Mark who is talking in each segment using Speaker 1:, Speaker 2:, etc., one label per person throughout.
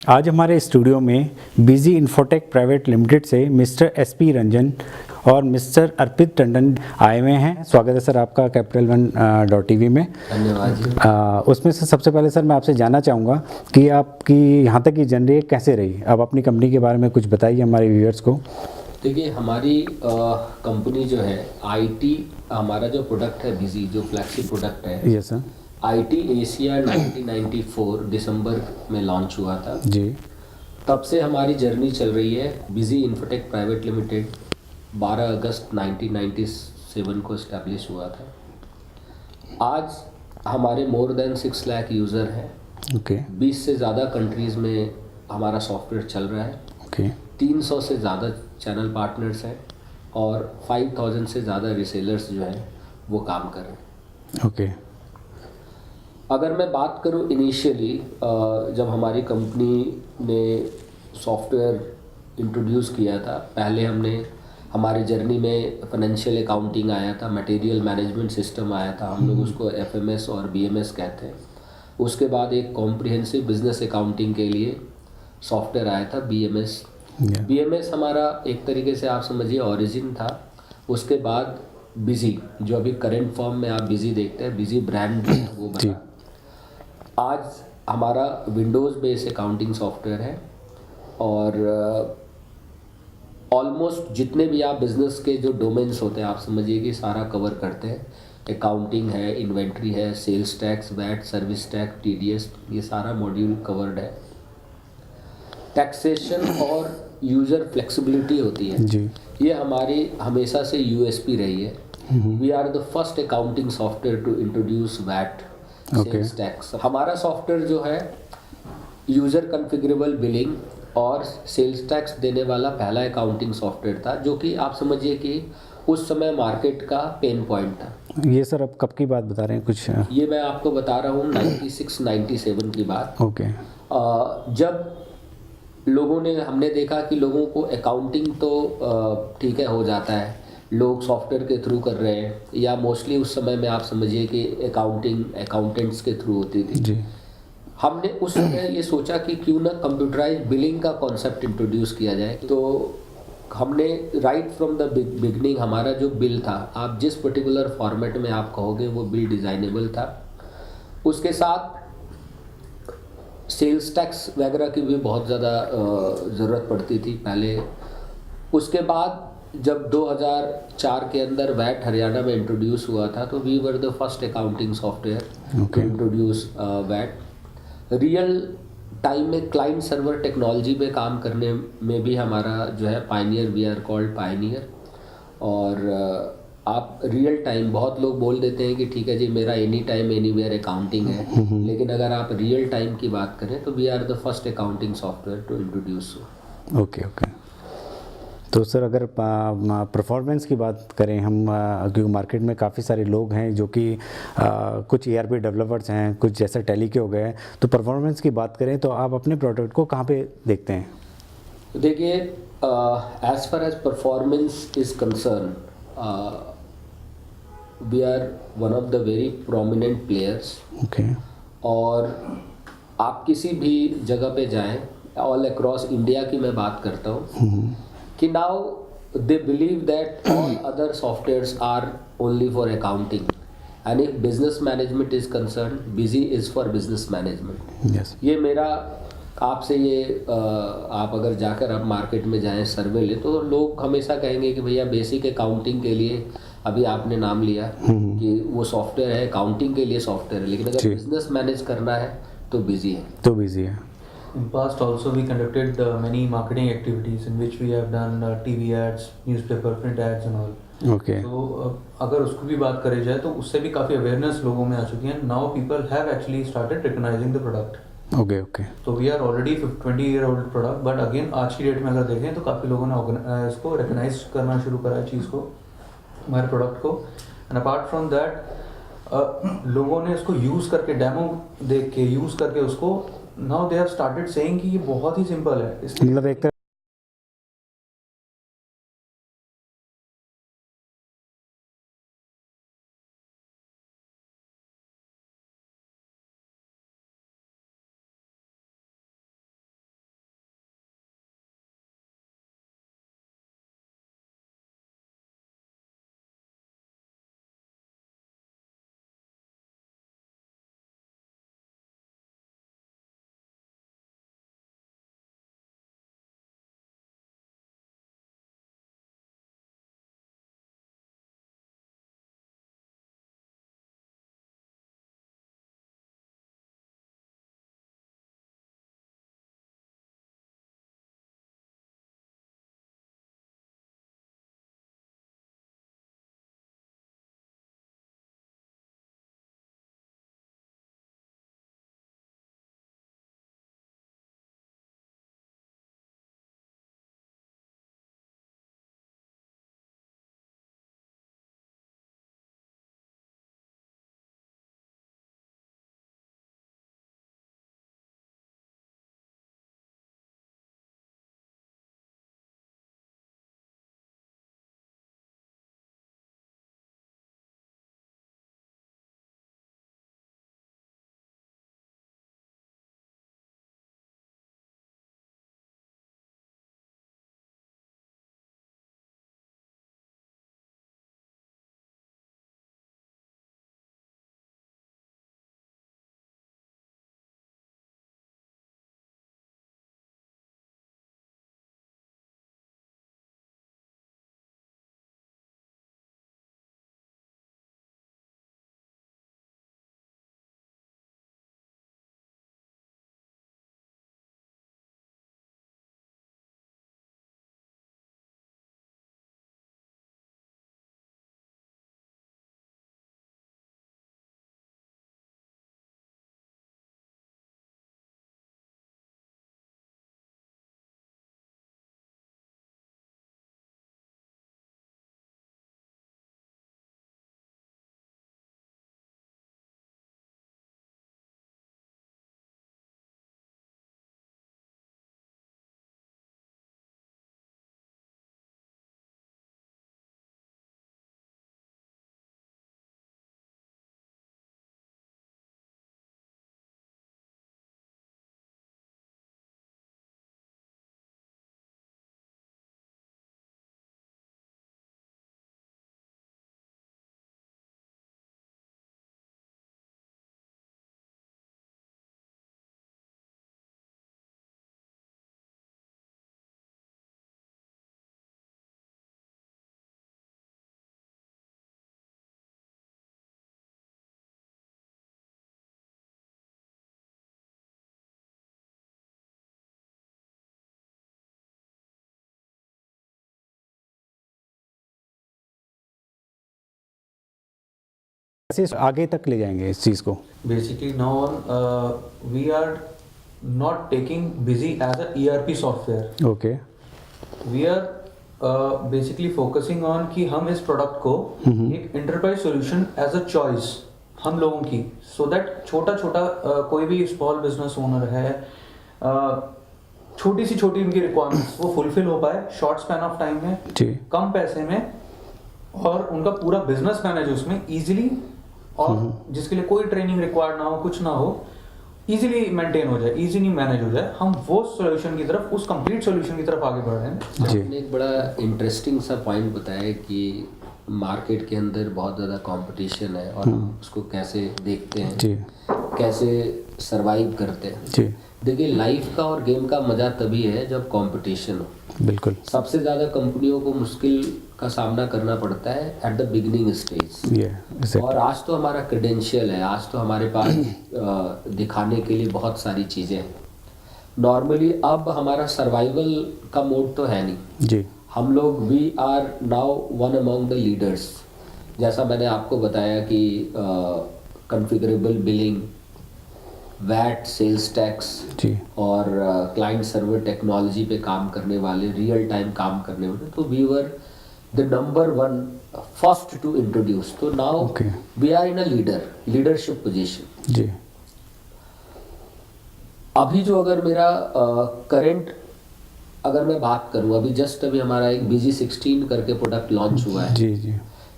Speaker 1: आज हमारे स्टूडियो में बिजी इन्फोटेक प्राइवेट लिमिटेड से मिस्टर एसपी रंजन और मिस्टर अर्पित टंडन आए हुए हैं। स्वागत है सर आपका कैपिटल वन .tv में।
Speaker 2: धन्यवाद जी।
Speaker 1: उसमें से सबसे पहले सर मैं आपसे जानना चाहूँगा कि आपकी यहाँ तक की जर्नी कैसे रही। अब अपनी कंपनी के बारे में कुछ बताइए हमारे व्यूअर्स को।
Speaker 2: देखिए, हमारी कंपनी जो है आईटी, हमारा जो प्रोडक्ट है बिजी, जो फ्लैगशिप प्रोडक्ट है,
Speaker 1: यस सर।
Speaker 2: आईटी एशिया 1994 दिसंबर में लॉन्च हुआ था
Speaker 1: जी।
Speaker 2: तब से हमारी जर्नी चल रही है। बिजी इन्फोटेक प्राइवेट लिमिटेड 12 अगस्त 1997 को इस्टेब्लिश हुआ था। आज हमारे मोर देन 6 लाख यूज़र हैं।
Speaker 1: ओके।
Speaker 2: 20 से ज़्यादा कंट्रीज़ में हमारा सॉफ्टवेयर चल रहा है।
Speaker 1: ओके।
Speaker 2: 300 से ज़्यादा चैनल पार्टनर्स हैं और 5000 से ज़्यादा रिसेलर्स जो हैं वो काम कर रहे हैं।
Speaker 1: ओके।
Speaker 2: अगर मैं बात करूं इनिशियली, जब हमारी कंपनी ने सॉफ्टवेयर इंट्रोड्यूस किया था, पहले हमने हमारी जर्नी में फाइनेंशियल अकाउंटिंग आया था, मटेरियल मैनेजमेंट सिस्टम आया था, हम लोग उसको एफएमएस और बीएमएस कहते हैं। उसके बाद एक कॉम्प्रिहेंसिव बिजनेस अकाउंटिंग के लिए सॉफ्टवेयर आया था बीएमएस। बीएमएस हमारा एक तरीके से आप समझिए ओरिजिन था। उसके बाद बिजी, जो अभी करंट फॉर्म में आप बिजी देखते हैं, बिजी ब्रांड वो बना। आज हमारा विंडोज़ बेस्ड अकाउंटिंग सॉफ्टवेयर है और ऑलमोस्ट जितने भी आप बिज़नेस के जो डोमेन्स होते हैं, आप समझिए कि सारा कवर करते हैं। अकाउंटिंग है, इन्वेंट्री है, sales tax, VAT, service tax, TDS, ये सारा मॉड्यूल कवर्ड है। टैक्सेशन और यूज़र फ्लेक्सिबिलिटी होती है
Speaker 1: जी।
Speaker 2: ये हमारी हमेशा से यूएसपी रही है। We are the first accounting software to introduce VAT, sales tax. हमारा सॉफ्टवेयर जो है यूज़र कॉन्फ़िगरेबल बिलिंग और सेल्स टैक्स देने वाला पहला अकाउंटिंग सॉफ्टवेयर था, जो कि आप समझिए कि उस समय मार्केट का पेन पॉइंट था।
Speaker 1: ये सर अब कब की बात बता रहे हैं कुछ?
Speaker 2: ये मैं आपको बता रहा हूँ 96-97 की बात।
Speaker 1: ओके।
Speaker 2: जब लोगों ने, हमने देखा कि लोगों को अकाउंटिंग तो ठीक है हो जाता है, लोग सॉफ्टवेयर के थ्रू कर रहे हैं, या मोस्टली उस समय में आप समझिए कि अकाउंटिंग अकाउंटेंट्स के थ्रू होती थी।
Speaker 1: जी।
Speaker 2: हमने उस समय ये सोचा कि क्यों ना कंप्यूटराइज बिलिंग का कॉन्सेप्ट इंट्रोड्यूस किया जाए। तो हमने राइट फ्रॉम द बिगनिंग हमारा जो बिल था, आप जिस पर्टिकुलर फॉर्मेट में आप कहोगे वो बिल डिज़ाइनेबल था। उसके साथ सेल्स टैक्स वगैरह की भी बहुत ज़्यादा ज़रूरत पड़ती थी पहले। उसके बाद जब 2004 के अंदर वैट हरियाणा में इंट्रोड्यूस हुआ था, तो we were the first accounting software to introduce VAT. Real time में क्लाइंट सर्वर टेक्नोलॉजी पे काम करने में भी हमारा जो है pioneer, we are called pioneer. और आप रियल टाइम, बहुत लोग बोल देते हैं कि ठीक है जी मेरा एनी टाइम एनीवेयर अकाउंटिंग है, लेकिन अगर आप रियल टाइम की बात करें तो we are the first accounting software to introduce.
Speaker 1: Okay. Okay. तो सर अगर परफॉर्मेंस की बात करें हम, क्योंकि मार्केट में काफ़ी सारे लोग हैं जो कि कुछ ERP डेवलपर्स हैं, कुछ जैसे टैली के हो गए, तो परफॉर्मेंस की बात करें तो आप अपने प्रोडक्ट को कहाँ पे देखते हैं?
Speaker 2: तो देखिए, as far as performance is concern, we are one of the very prominent players.
Speaker 1: Okay.
Speaker 2: और आप किसी भी जगह पे जाएं, ऑल अक्रॉस इंडिया की मैं बात करता हूँ, कि now they believe that all other softwares are only for accounting and if business management is concern, Busy is for business management.
Speaker 1: Yes.
Speaker 2: ये मेरा आपसे ये आप अगर जाकर आप मार्केट में जाएं, सर्वे ले, तो लोग हमेशा कहेंगे कि भैया बेसिक अकाउंटिंग के लिए, अभी आपने नाम लिया कि वो सॉफ्टवेयर है अकाउंटिंग के लिए सॉफ्टवेयर है, लेकिन अगर बिजनेस मैनेज करना है तो बिजी है।
Speaker 1: तो बिजी है।
Speaker 3: In past also we conducted many marketing activities in which we have done TV ads, newspaper, print ads and all.
Speaker 1: Okay.
Speaker 3: So अगर उसको भी बात करी जाए तो उससे भी काफ़ी अवेयरनेस लोगों में आ चुकी है। Now people have actually started recognizing the product.
Speaker 1: Okay. Okay.
Speaker 3: तो we are already 20-year-old product, but again आज की डेट में अगर देखें तो काफ़ी लोगों ने इसको रिकग्नाइज करना शुरू करा है चीज़ को, हमारे प्रोडक्ट को। एंड अपार्ट फ्रॉम दैट लोगों ने इसको यूज़ करके, डेमो देख के यूज़ करके उसको, now they have started saying कि ये बहुत ही सिंपल है।
Speaker 1: मतलब एक कैसे आगे तक ले जाएंगे इस चीज़ को?
Speaker 3: Basically now on we are not taking Busy as a ERP software.
Speaker 1: Okay.
Speaker 3: We are basically focusing on कि हम इस प्रोडक्ट को एक enterprise solution as a choice हम लोगों की, so that छोटा छोटा कोई भी स्मॉल बिजनेस ओनर है, छोटी सी छोटी उनकी रिक्वायरमेंट्स वो फुलफिल हो पाए शॉर्ट स्पैन ऑफ टाइम में,
Speaker 1: जी।
Speaker 3: कम पैसे में, और उनका पूरा बिजनेस मैनेज उसमें इजीली, और जिसके लिए कोई ट्रेनिंग रिक्वायर्ड ना हो, कुछ ना हो, इजीली मेंटेन हो जाए, इजीली मैनेज हो जाए। हम वो सॉल्यूशन की तरफ, उस कंप्लीट सॉल्यूशन की तरफ आगे बढ़ रहे हैं।
Speaker 1: जी।
Speaker 2: आपने एक बड़ा इंटरेस्टिंग सा पॉइंट बताया कि मार्केट के अंदर बहुत ज़्यादा कंपटीशन है और हम उसको कैसे देखते हैं,
Speaker 1: जी।
Speaker 2: कैसे सरवाइव करते हैं।
Speaker 1: जी।
Speaker 2: देखिए, लाइफ का और गेम का मज़ा तभी है जब कंपटीशन हो।
Speaker 1: बिल्कुल।
Speaker 2: सबसे ज़्यादा कंपनियों को मुश्किल का सामना करना पड़ता है एट द बिगिनिंग स्टेज।
Speaker 1: ये
Speaker 2: और आज तो हमारा क्रेडेंशियल है, आज तो हमारे पास दिखाने के लिए बहुत सारी चीज़ें हैं। नॉर्मली अब हमारा सर्वाइवल का मोड तो है नहीं।
Speaker 1: जी।
Speaker 2: हम लोग we are now one among the leaders. जैसा मैंने आपको बताया कि configurable billing, VAT, sales tax
Speaker 1: जी।
Speaker 2: और क्लाइंट सर्वर टेक्नोलॉजी पे काम करने वाले, रियल टाइम काम करने वाले, तो we were the number one first to introduce. तो now
Speaker 1: Okay.
Speaker 2: We are in a leadership position.
Speaker 1: जी।
Speaker 2: अभी जो अगर मेरा करंट अगर मैं बात करूं, अभी जस्ट अभी हमारा एक BG 16 करके प्रोडक्ट लॉन्च हुआ है।
Speaker 1: जी। जी।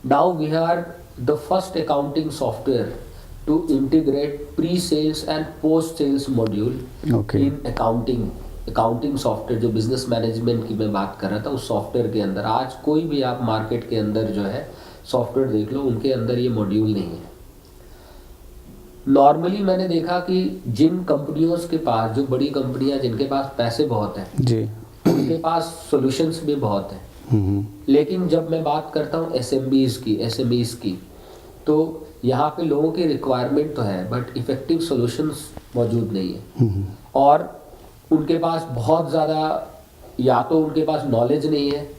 Speaker 2: Now we are the first accounting software to integrate pre sales and post sales module
Speaker 1: Okay.
Speaker 2: In accounting software. जो बिजनेस मैनेजमेंट की मैं बात कर रहा था, उस सॉफ्टवेयर के अंदर आज कोई भी आप मार्केट के अंदर जो है सॉफ्टवेयर देख लो, उनके अंदर ये मॉड्यूल नहीं है। नॉर्मली मैंने देखा कि जिन कंपनियों के पास, जो बड़ी कंपनियां जिनके पास पैसे बहुत हैं,
Speaker 1: जी।
Speaker 2: उनके पास सॉल्यूशंस भी बहुत हैं। लेकिन जब मैं बात करता हूँ एसएमईज की, तो यहाँ पे लोगों की रिक्वायरमेंट तो है बट इफेक्टिव सॉल्यूशंस मौजूद नहीं है। और उनके पास बहुत ज़्यादा, या तो उनके पास नॉलेज नहीं है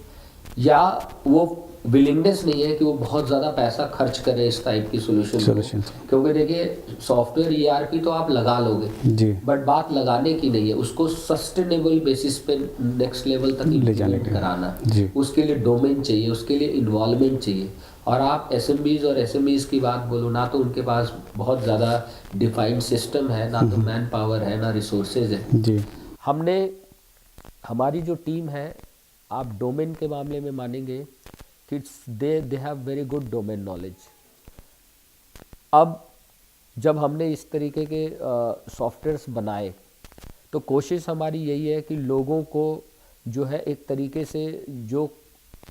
Speaker 2: या वो विलिंगनेस नहीं है कि वो बहुत ज़्यादा पैसा खर्च करें इस टाइप की सॉल्यूशन। क्योंकि देखिए, सॉफ्टवेयर ERP तो आप लगा लोगे,
Speaker 1: जी।
Speaker 2: बट बात लगाने की नहीं है, उसको सस्टेनेबल बेसिस पे नेक्स्ट लेवल तक
Speaker 1: ले जाने
Speaker 2: इम्प्लीमेंट
Speaker 1: के लिए।
Speaker 2: कराना।
Speaker 1: जी।
Speaker 2: उसके लिए डोमेन चाहिए, उसके लिए इन्वॉल्वमेंट चाहिए। और आप SMBs और SMEs की बात बोलो, ना तो उनके पास बहुत ज़्यादा डिफाइंड सिस्टम है, ना तो मैन पावर है, ना रिसोर्सेज है।
Speaker 1: जी।
Speaker 2: हमारी जो टीम है, आप डोमेन के मामले में मानेंगे कि they have very good domain knowledge. अब जब हमने इस तरीके के सॉफ्टवेयर्स बनाए, तो कोशिश हमारी यही है कि लोगों को जो है एक तरीके से जो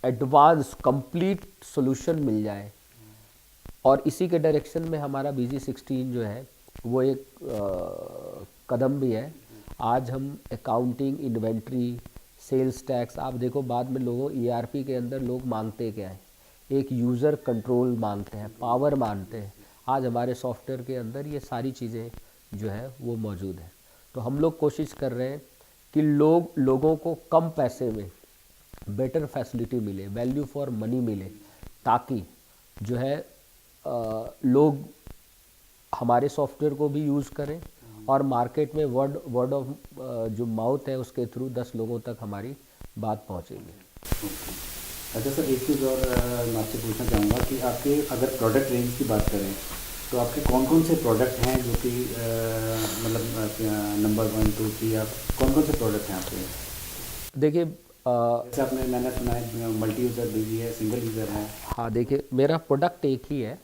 Speaker 2: एडवांस कंप्लीट सॉल्यूशन मिल जाए। और इसी के डायरेक्शन में हमारा BG 16 जो है वो एक कदम भी है। आज हम अकाउंटिंग, इन्वेंट्री, सेल्स टैक्स, आप देखो बाद में लोगों ERP के अंदर लोग मांगते क्या है, एक यूज़र कंट्रोल मांगते हैं, पावर मांगते हैं। आज हमारे सॉफ्टवेयर के अंदर ये सारी चीज़ें जो है वो मौजूद है। तो हम लोग कोशिश कर रहे हैं कि लोगों को कम पैसे में बेटर फैसिलिटी मिले, वैल्यू फॉर मनी मिले, ताकि जो है लोग हमारे सॉफ्टवेयर को भी यूज़ करें और मार्केट में वर्ड ऑफ जो माउथ है उसके थ्रू 10 लोगों तक हमारी बात पहुंचेगी।
Speaker 1: अच्छा सर, एक चीज़ और मैं आपसे पूछना चाहूँगा कि आपके अगर प्रोडक्ट रेंज की बात करें तो आपके कौन कौन से प्रोडक्ट हैं जो कि मतलब नंबर 1, 2, 3, आप कौन कौन से प्रोडक्ट हैं आपके?
Speaker 2: देखिए,
Speaker 1: जैसे मैंने सुना है मल्टी यूज़र भी है, सिंगल यूज़र है।
Speaker 2: हाँ, देखिए मेरा प्रोडक्ट एक ही है,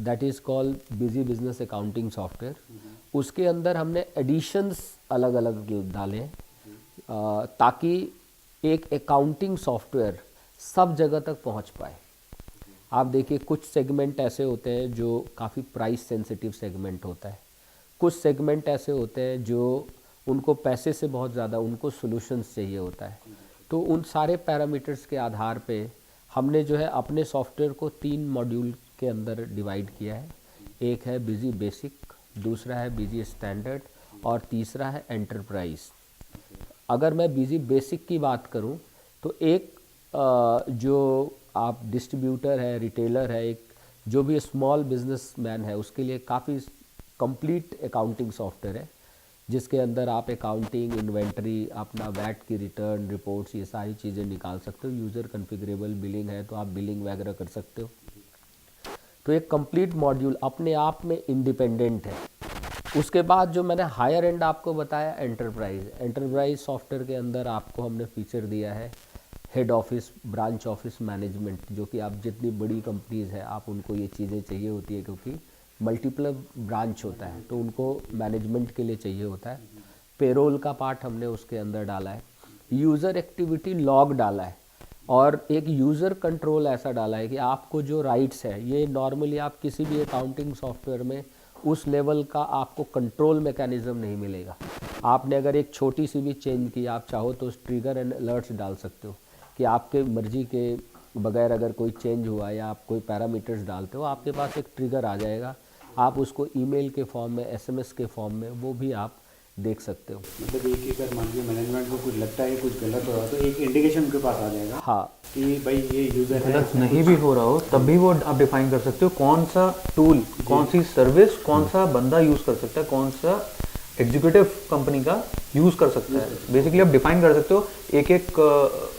Speaker 2: that is called busy business accounting software. उसके अंदर हमने एडिशंस अलग अलग डाले ताकि एक अकाउंटिंग सॉफ्टवेयर सब जगह तक पहुंच पाए। आप देखिए, कुछ सेगमेंट ऐसे होते हैं जो काफ़ी प्राइस सेंसिटिव सेगमेंट होता है, कुछ सेगमेंट ऐसे होते हैं जो उनको पैसे से बहुत ज़्यादा उनको सॉल्यूशंस चाहिए होता है। तो उन सारे पैरामीटर्स के आधार पे हमने जो है अपने सॉफ्टवेयर को 3 मॉड्यूल के अंदर डिवाइड किया है। एक है बिजी बेसिक, दूसरा है बिजी स्टैंडर्ड और तीसरा है एंटरप्राइज। अगर मैं बिजी बेसिक की बात करूं तो एक जो आप डिस्ट्रीब्यूटर है, रिटेलर है, एक जो भी स्मॉल बिजनेसमैन है उसके लिए काफ़ी कंप्लीट अकाउंटिंग सॉफ्टवेयर है, जिसके अंदर आप अकाउंटिंग, इन्वेंटरी, अपना वैट की रिटर्न रिपोर्ट्स, ये सारी चीज़ें निकाल सकते हो। यूज़र कॉन्फ़िगरेबल बिलिंग है तो आप बिलिंग वगैरह कर सकते हो। तो एक कंप्लीट मॉड्यूल अपने आप में इंडिपेंडेंट है। उसके बाद जो मैंने हायर एंड आपको बताया, एंटरप्राइज सॉफ्टवेयर के अंदर आपको हमने फीचर दिया है head office, branch office management, जो कि आप जितनी बड़ी कंपनीज़ है आप उनको ये चीज़ें चाहिए होती है, क्योंकि मल्टीपल ब्रांच होता है तो उनको मैनेजमेंट के लिए चाहिए होता है। पेरोल का पार्ट हमने उसके अंदर डाला है, यूज़र एक्टिविटी लॉग डाला है, और एक यूज़र कंट्रोल ऐसा डाला है कि आपको जो राइट्स है, ये नॉर्मली आप किसी भी अकाउंटिंग सॉफ्टवेयर में उस लेवल का आपको कंट्रोल मैकेनिज़्म नहीं मिलेगा। आपने अगर एक छोटी सी भी चेंज की, आप चाहो तो ट्रिगर एंड अलर्ट्स डाल सकते हो कि आपके मर्जी के बगैर अगर कोई चेंज हुआ या आप कोई पैरामीटर्स डालते हो, आपके पास एक ट्रिगर आ जाएगा, आप उसको ईमेल के फॉर्म में, एसएमएस के फॉर्म में वो भी आप देख सकते हो।
Speaker 1: मतलब एक अगर मान लीजिए मैनेजमेंट को कुछ लगता है कुछ गलत हो रहा है तो एक इंडिकेशन उनके पास आ जाएगा,
Speaker 2: हाँ,
Speaker 1: कि भाई ये यूज़र है।
Speaker 3: गलत नहीं भी हो रहा हो तब भी वो आप डिफाइन कर सकते हो कौन सा टूल, कौन सी सर्विस, कौन सा बंदा यूज़ कर सकता है, कौन सा एग्जीक्यूटिव कंपनी का यूज़ कर सकता है। बेसिकली आप डिफाइन कर सकते हो एक एक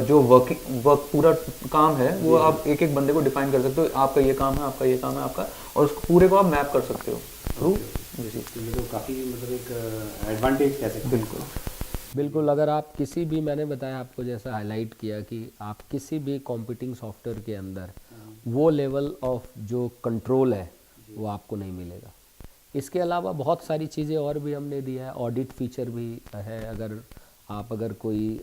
Speaker 3: जो वर्क पूरा काम है वो आप एक एक बंदे को डिफाइन कर सकते हो, आपका ये काम है, आपका ये काम है, आपका, और उसको पूरे को आप मैप कर सकते हो थ्रू।
Speaker 1: ये तो काफ़ी मतलब एक एडवांटेज कह सकते हैं।
Speaker 3: बिल्कुल
Speaker 2: बिल्कुल। अगर आप किसी भी, मैंने बताया आपको, जैसा हाईलाइट किया कि आप किसी भी कॉम्पिटिंग सॉफ्टवेयर के अंदर वो लेवल ऑफ जो कंट्रोल है वो आपको नहीं मिलेगा। इसके अलावा बहुत सारी चीज़ें और भी हमने दिया है, ऑडिट फीचर भी है। अगर कोई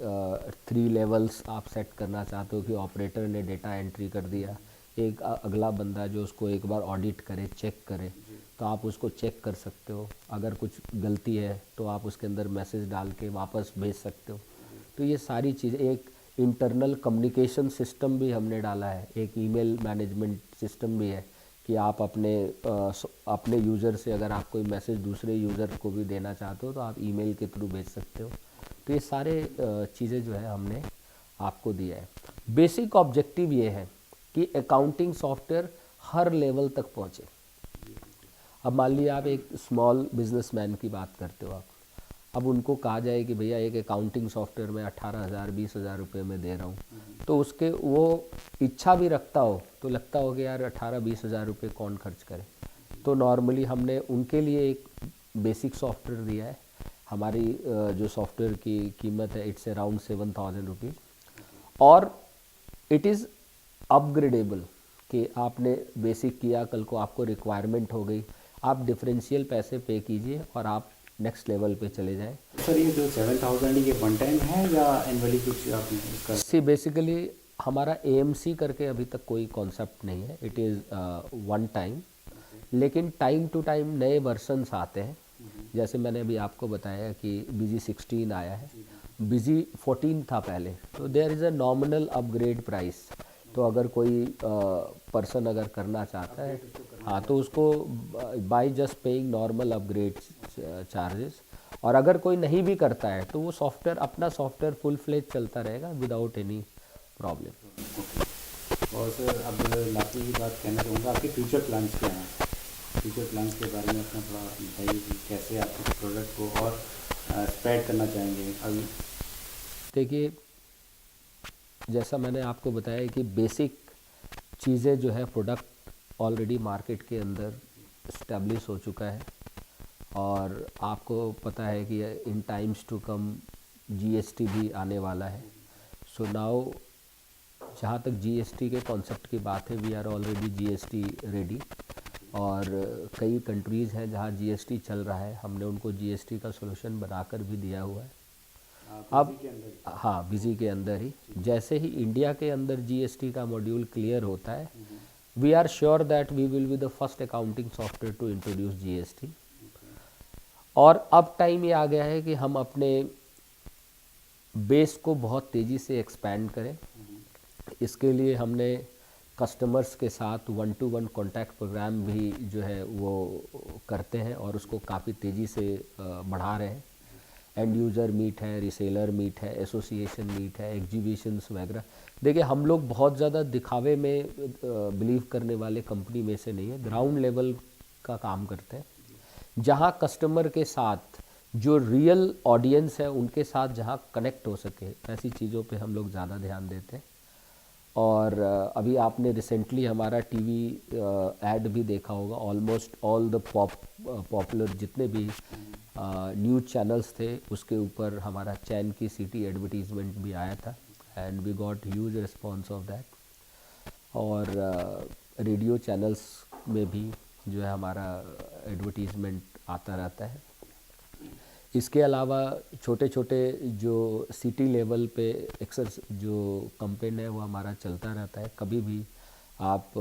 Speaker 2: 3 लेवल्स आप सेट करना चाहते हो कि ऑपरेटर ने डेटा एंट्री कर दिया, एक अगला बंदा जो उसको एक बार ऑडिट करे, चेक करे, तो आप उसको चेक कर सकते हो। अगर कुछ गलती है तो आप उसके अंदर मैसेज डाल के वापस भेज सकते हो। तो ये सारी चीज़ें, एक इंटरनल कम्युनिकेशन सिस्टम भी हमने डाला है, एक ईमेल मैनेजमेंट सिस्टम भी है कि आप अपने यूज़र से अगर आप कोई मैसेज दूसरे यूज़र को भी देना चाहते हो तो आप ईमेल के थ्रू भेज सकते हो। तो ये सारे चीज़ें जो है हमने आपको दिया है। बेसिक ऑब्जेक्टिव ये है कि अकाउंटिंग सॉफ्टवेयर हर लेवल तक पहुँचे। अब मान लीजिए आप एक स्मॉल बिजनेसमैन की बात करते हो, आप अब उनको कहा जाए कि भैया एक अकाउंटिंग सॉफ्टवेयर में 18,000 20,000 रुपये में दे रहा हूँ, तो उसके वो इच्छा भी रखता हो तो लगता हो कि यार 18-20 हज़ार रुपये कौन खर्च करे। तो नॉर्मली हमने उनके लिए एक बेसिक सॉफ्टवेयर दिया है। हमारी जो सॉफ्टवेयर की कीमत है, इट्स अराउंड 7,000 रुपीज़, और इट इज़ अपग्रेडेबल कि आपने बेसिक किया, कल को आपको रिक्वायरमेंट हो गई, आप डिफरेंशियल पैसे पे कीजिए और आप नेक्स्ट लेवल पे चले जाएं।
Speaker 1: सर ये जो 7,000 ये वन टाइम है या एनुअली कुछ आपने इसका?
Speaker 2: सी बेसिकली हमारा एएमसी करके अभी तक कोई कॉन्सेप्ट नहीं है, इट इज़ वन टाइम, लेकिन टाइम टू टाइम नए वर्जन्स आते हैं। जैसे मैंने अभी आपको बताया कि बिजी 16 आया है, बिजी 14 था पहले, तो there is a nominal upgrade price. तो अगर कोई पर्सन अगर करना चाहता है, हाँ, तो उसको by just paying normal upgrade charges, और अगर कोई नहीं भी करता है तो वो सॉफ्टवेयर, अपना सॉफ्टवेयर फुल फ्लेज चलता रहेगा विदाउट एनी प्रॉब्लम।
Speaker 1: और सर अब लास्टली की बात कहना चाहूँगा, आपके फ्यूचर प्लान्स क्या हैं? फ्यूचर प्लान्स के बारे में अपना थोड़ा बताइए कि कैसे आप इस प्रोडक्ट को और स्प्रेड करना चाहेंगे अभी।
Speaker 2: देखिए, जैसा मैंने आपको बताया कि बेसिक चीज़ें जो है, प्रोडक्ट ऑलरेडी मार्केट के अंदर इस्टेब्लिश हो चुका है, और आपको पता है कि इन टाइम्स टू कम जीएसटी भी आने वाला है। सो नाउ जहाँ तक जीएसटी के कॉन्सेप्ट की बात है, we are already GST ready, और कई कंट्रीज़ हैं जहाँ जीएसटी चल रहा है, हमने उनको जीएसटी का सॉल्यूशन बनाकर भी दिया हुआ है। अब हाँ, बिजी के अंदर ही, जैसे ही इंडिया के अंदर जीएसटी का मॉड्यूल क्लियर होता है, we are sure that we will be the first accounting software to introduce GST. और अब टाइम ये आ गया है कि हम अपने बेस को बहुत तेज़ी से एक्सपैंड करें। इसके लिए हमने कस्टमर्स के साथ 1-to-1 कॉन्टैक्ट प्रोग्राम भी जो है वो करते हैं, और उसको काफ़ी तेज़ी से बढ़ा रहे हैं। एंड यूज़र मीट है, रिसेलर मीट है, एसोसिएशन मीट है, एग्जीबिशंस वगैरह। देखिए हम लोग बहुत ज़्यादा दिखावे में बिलीव करने वाले कंपनी में से नहीं है, ग्राउंड लेवल का काम करते हैं, जहाँ कस्टमर के साथ जो रियल ऑडियंस है उनके साथ जहाँ कनेक्ट हो सके, ऐसी चीज़ों पे हम लोग ज़्यादा ध्यान देते हैं। और अभी आपने रिसेंटली हमारा टीवी ऐड भी देखा होगा, ऑलमोस्ट ऑल द पॉपुलर जितने भी न्यूज़ चैनल्स थे उसके ऊपर हमारा चैन की सिटी एडवर्टीज़मेंट भी आया था, and we got huge response of that. और रेडियो चैनल्स में भी जो है हमारा एडवर्टीज़मेंट आता रहता है। इसके अलावा छोटे छोटे जो सिटी लेवल पे जो कैंपेन है वो हमारा चलता रहता है। कभी भी आप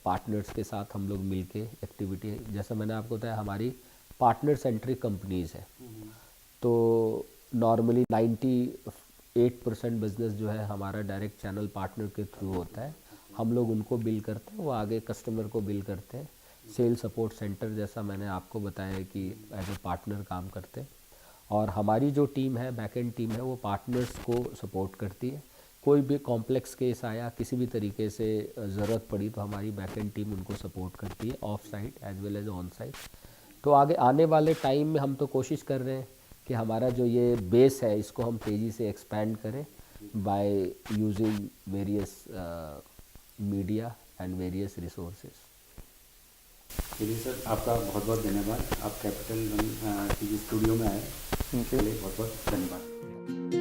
Speaker 2: पार्टनर्स के साथ हम लोग मिलके एक्टिविटी, जैसा मैंने आपको बताया हमारी पार्टनर सेंट्रिक कंपनीज़ है, तो नॉर्मली 98% बिजनेस जो है हमारा डायरेक्ट चैनल पार्टनर के थ्रू होता है। हम लोग उनको बिल करते हैं, वो आगे कस्टमर को बिल करते हैं। सेल सपोर्ट सेंटर जैसा मैंने आपको बताया कि एज ए पार्टनर काम करते हैं, और हमारी जो टीम है, बैकएंड टीम है, वो पार्टनर्स को सपोर्ट करती है। कोई भी कॉम्प्लेक्स केस आया, किसी भी तरीके से ज़रूरत पड़ी तो हमारी बैकएंड टीम उनको सपोर्ट करती है, off site as well as on site. तो आगे आने वाले टाइम में हम तो कोशिश कर रहे हैं कि हमारा जो ये बेस है इसको हम तेज़ी से एक्सपैंड करें by using various media and various resources.
Speaker 1: चलिए सर, आपका बहुत बहुत धन्यवाद। आप कैपिटल वन टीवी स्टूडियो में आए, इसके लिए बहुत बहुत धन्यवाद।